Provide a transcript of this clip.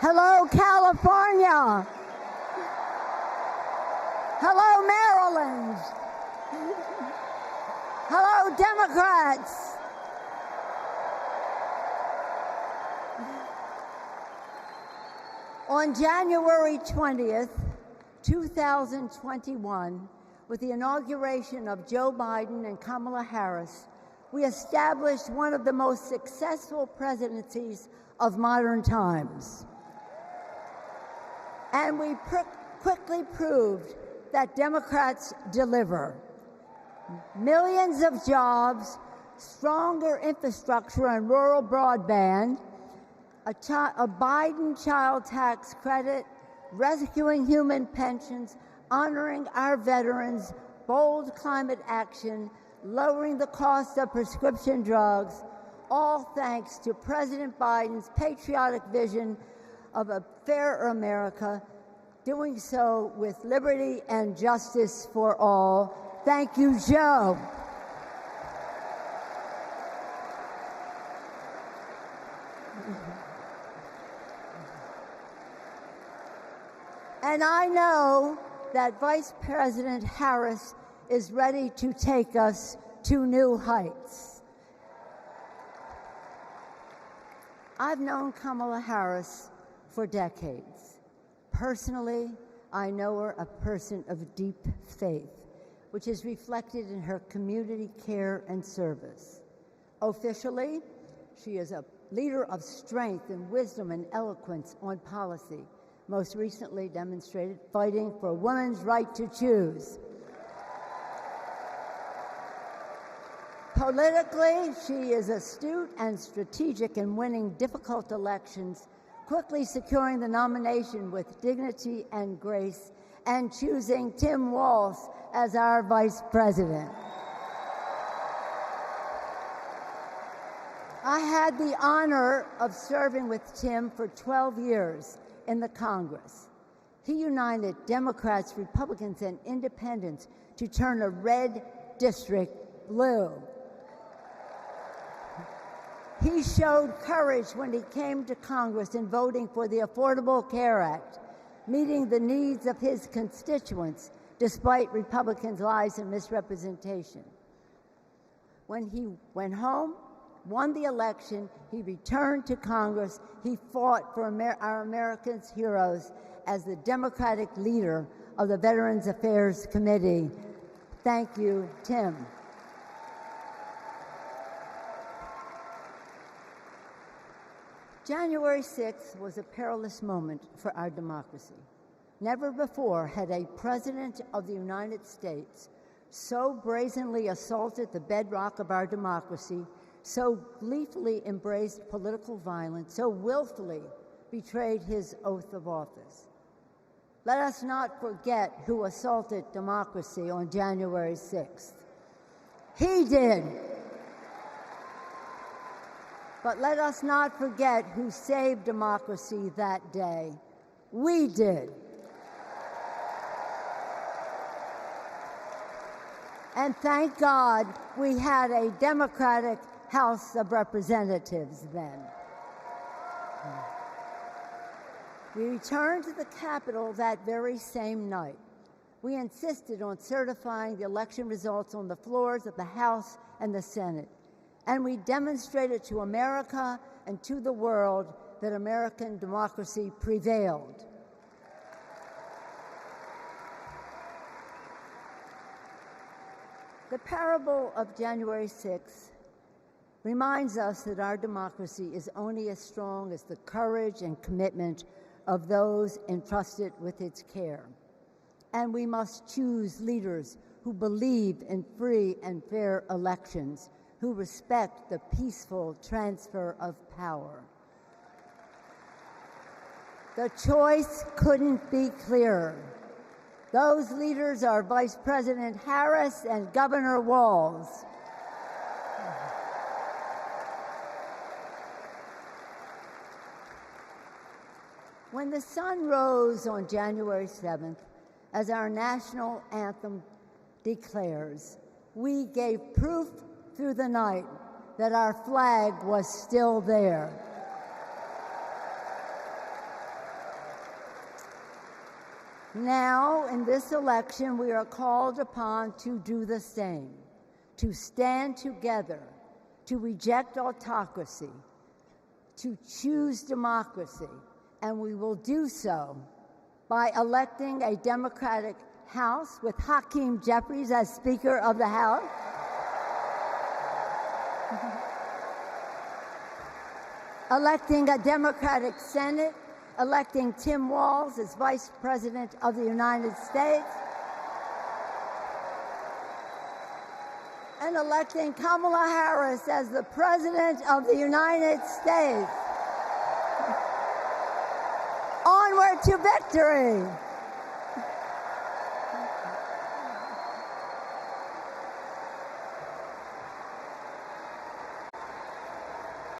Hello, California. Hello, Maryland. Hello, Democrats. On January 20th, 2021, with the inauguration of Joe Biden and Kamala Harris, we established one of the most successful presidencies of modern times. And we quickly proved that Democrats deliver. Millions of jobs, stronger infrastructure and rural broadband, a Biden child tax credit, rescuing human pensions, honoring our veterans, bold climate action, lowering the cost of prescription drugs, all thanks to President Biden's patriotic vision of a fairer America, doing so with liberty and justice for all. Thank you, Joe. And I know that Vice President Harris is ready to take us to new heights. I've known Kamala Harris for decades. Personally, I know her a person of deep faith, which is reflected in her community care and service. Officially, she is a leader of strength and wisdom and eloquence on policy, most recently demonstrated fighting for women's right to choose. Politically, she is astute and strategic in winning difficult elections, quickly securing the nomination with dignity and grace, and choosing Tim Walz as our vice president. I had the honor of serving with Tim for 12 years in the Congress. He united Democrats, Republicans, and independents to turn a red district blue. He showed courage when he came to Congress in voting for the Affordable Care Act, meeting the needs of his constituents despite Republicans' lies and misrepresentation. When he went home, won the election, he returned to Congress. He fought for our America's heroes as the Democratic leader of the Veterans Affairs Committee. Thank you, Tim. January 6th was a perilous moment for our democracy. Never before had a president of the United States so brazenly assaulted the bedrock of our democracy, so gleefully embraced political violence, so willfully betrayed his oath of office. Let us not forget who assaulted democracy on January 6th. He did. But let us not forget who saved democracy that day. We did. And thank God we had a Democratic House of Representatives then. We returned to the Capitol that very same night. We insisted on certifying the election results on the floors of the House and the Senate. And we demonstrated to America and to the world that American democracy prevailed. The parable of January 6th reminds us that our democracy is only as strong as the courage and commitment of those entrusted with its care. And we must choose leaders who believe in free and fair elections, who respect the peaceful transfer of power. The choice couldn't be clearer. Those leaders are Vice President Harris and Governor Walz. When the sun rose on January 7th as our national anthem declares. We gave proof through the night that our flag was still there. Now, in this election, we are called upon to do the same, to stand together, to reject autocracy, to choose democracy, and we will do so by electing a Democratic House with Hakeem Jeffries as Speaker of the House, electing a Democratic Senate, electing Tim Walz as Vice President of the United States, and electing Kamala Harris as the President of the United States. Onward to victory!